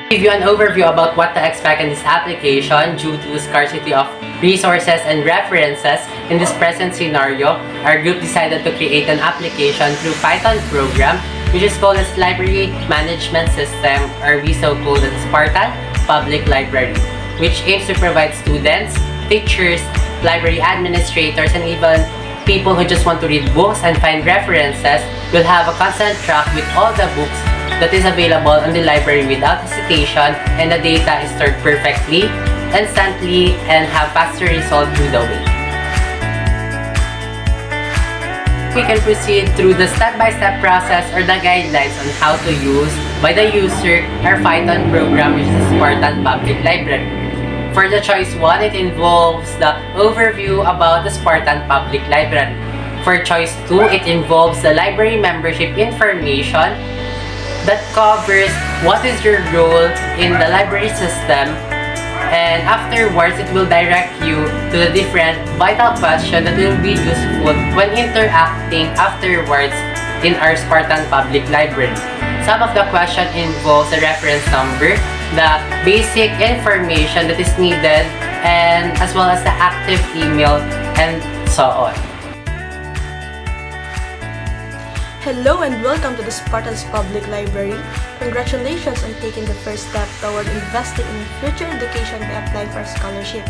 Give you an overview about what to expect in this application due to the scarcity of resources and references. In this present scenario, our group decided to create an application through Python program which is called as Library Management System, or we so called as Spartan Public Library, which aims to provide students, teachers, library administrators, and even people who just want to read books and find references will have a constant track with all the books that is available in the library without hesitation, and the data is stored perfectly, instantly, and have faster results through the way. We can proceed through the step-by-step process or the guidelines on how to use by the user our Python program, which is the Spartan Public Library. For the choice 1, it involves the overview about the Spartan Public Library. For choice 2, it involves the library membership information that covers what is your role in the library system, and afterwards it will direct you to the different vital questions that will be useful when interacting afterwards in our Spartan Public Library. Some of the questions involves the reference number, the basic information that is needed, and as well as the active email, and so on. Hello and welcome to the Spartans Public Library. Congratulations on taking the first step toward investing in future education by applying for a scholarship.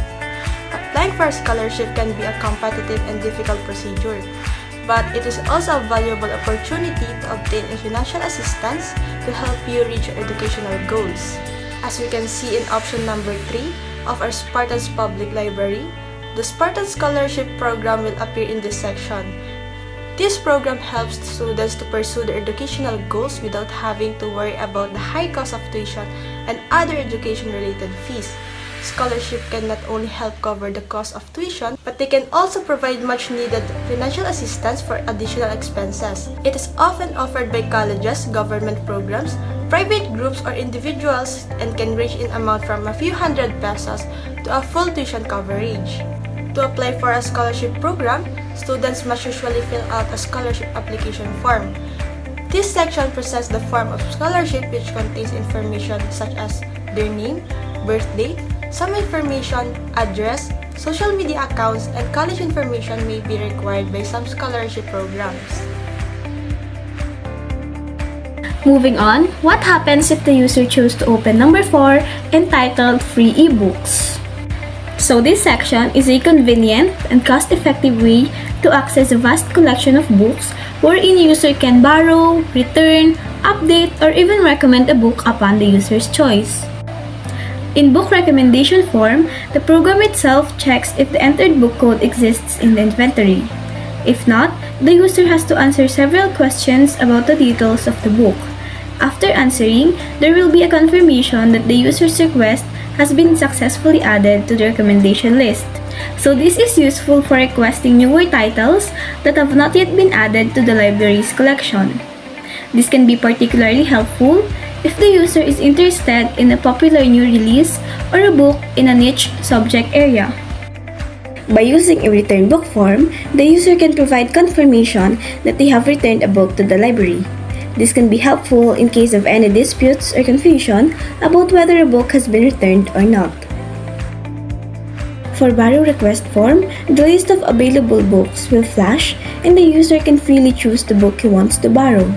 Applying for a scholarship can be a competitive and difficult procedure, but it is also a valuable opportunity to obtain financial assistance to help you reach your educational goals. As we can see in option number 3 of our Spartans Public Library, the Spartan Scholarship Program will appear in this section. This program helps students to pursue their educational goals without having to worry about the high cost of tuition and other education-related fees. Scholarship can not only help cover the cost of tuition, but they can also provide much-needed financial assistance for additional expenses. It is often offered by colleges, government programs, private groups, or individuals, and can range in amount from a few hundred pesos to a full tuition coverage. To apply for a scholarship program, students must usually fill out a scholarship application form. This section presents the form of scholarship, which contains information such as their name, birth date, some information, address, social media accounts, and college information may be required by some scholarship programs. Moving on, what happens if the user chooses to open number 4, entitled Free eBooks? So this section is a convenient and cost-effective way to access a vast collection of books wherein user can borrow, return, update, or even recommend a book upon the user's choice. In book recommendation form, the program itself checks if the entered book code exists in the inventory. If not, the user has to answer several questions about the details of the book. After answering, there will be a confirmation that the user's request has been successfully added to the recommendation list. So this is useful for requesting newer titles that have not yet been added to the library's collection. This can be particularly helpful if the user is interested in a popular new release or a book in a niche subject area. By using a return book form, the user can provide confirmation that they have returned a book to the library. This can be helpful in case of any disputes or confusion about whether a book has been returned or not. For borrow request form, the list of available books will flash and the user can freely choose the book he wants to borrow.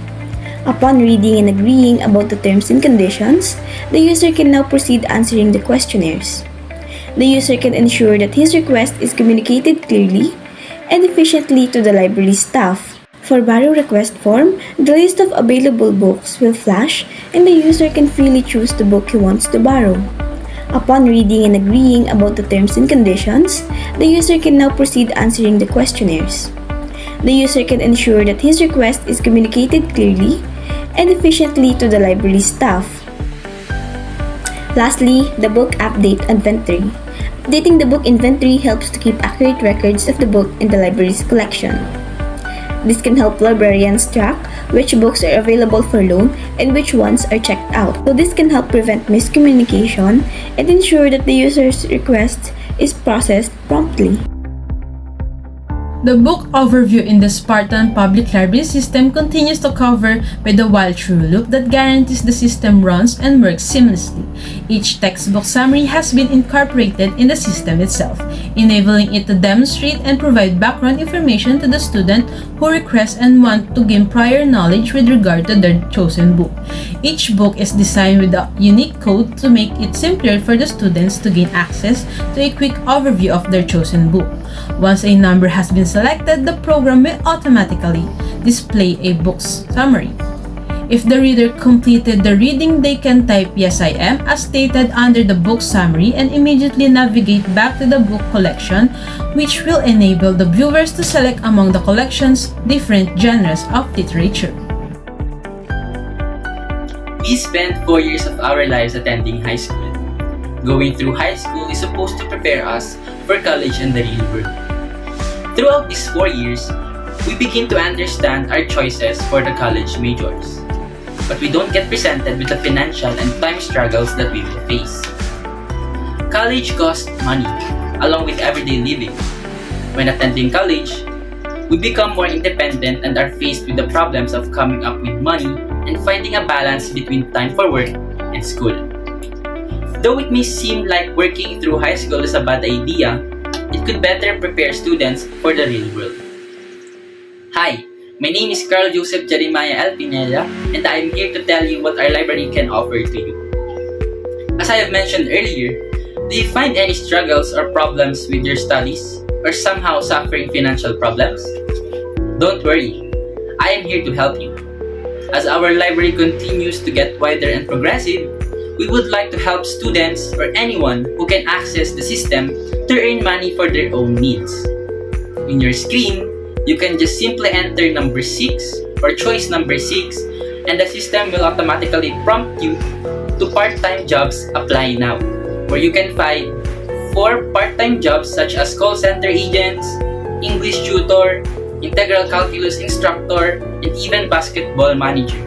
Upon reading and agreeing about the terms and conditions, the user can now proceed answering the questionnaires. The user can ensure that his request is communicated clearly and efficiently to the library staff. For borrow request form, the list of available books will flash and the user can freely choose the book he wants to borrow. Upon reading and agreeing about the terms and conditions, the user can now proceed answering the questionnaires. The user can ensure that his request is communicated clearly and efficiently to the library staff. Lastly, the book update inventory. Updating the book inventory helps to keep accurate records of the book in the library's collection. This can help librarians track which books are available for loan and which ones are checked out. So this can help prevent miscommunication and ensure that the user's request is processed promptly. The book overview in the Spartan Public Library system continues to cover by the while-through loop that guarantees the system runs and works seamlessly. Each textbook summary has been incorporated in the system itself, enabling it to demonstrate and provide background information to the student who requests and want to gain prior knowledge with regard to their chosen book. Each book is designed with a unique code to make it simpler for the students to gain access to a quick overview of their chosen book. Once a number has been selected, the program will automatically display a book's summary. If the reader completed the reading, they can type "Yes, I am" as stated under the book summary and immediately navigate back to the book collection, which will enable the viewers to select among the collection's different genres of literature. We spent 4 years of our lives attending high school. Going through high school is supposed to prepare us for college and the real world. Throughout these 4 years, we begin to understand our choices for the college majors. But we don't get presented with the financial and time struggles that we will face. College costs money, along with everyday living. When attending college, we become more independent and are faced with the problems of coming up with money and finding a balance between time for work and school. Though it may seem like working through high school is a bad idea, it could better prepare students for the real world. Hi, my name is Carl Joseph Jeremiah L. Pineda, and I am here to tell you what our library can offer to you. As I have mentioned earlier, do you find any struggles or problems with your studies, or somehow suffering financial problems? Don't worry, I am here to help you. As our library continues to get wider and progressive, we would like to help students or anyone who can access the system to earn money for their own needs. In your screen, you can just simply enter number 6 or choice number 6 and the system will automatically prompt you to part-time jobs apply now, where you can find 4 part-time jobs such as call center agents, English tutor, integral calculus instructor, and even basketball manager.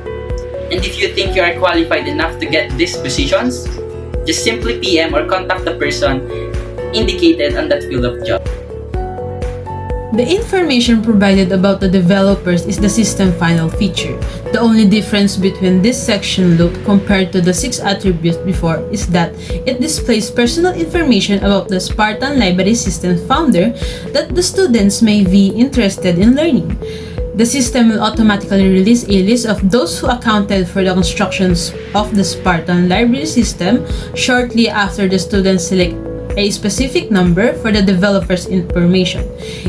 And if you think you are qualified enough to get these positions, just simply PM or contact the person indicated on that field of job. The information provided about the developers is the system final feature. The only difference between this section loop compared to the 6 attributes before is that it displays personal information about the Spartan Library System founder that the students may be interested in learning. The system will automatically release a list of those who accounted for the constructions of the Spartan Library System shortly after the students select a specific number for the developer's information.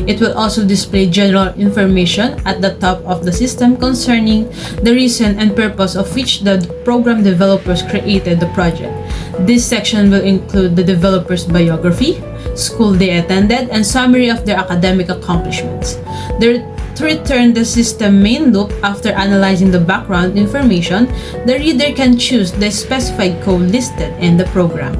It will also display general information at the top of the system concerning the reason and purpose of which the program developers created the project. This section will include the developer's biography, school they attended, and summary of their academic accomplishments. To return the system main loop after analyzing the background information, the reader can choose the specified code listed in the program.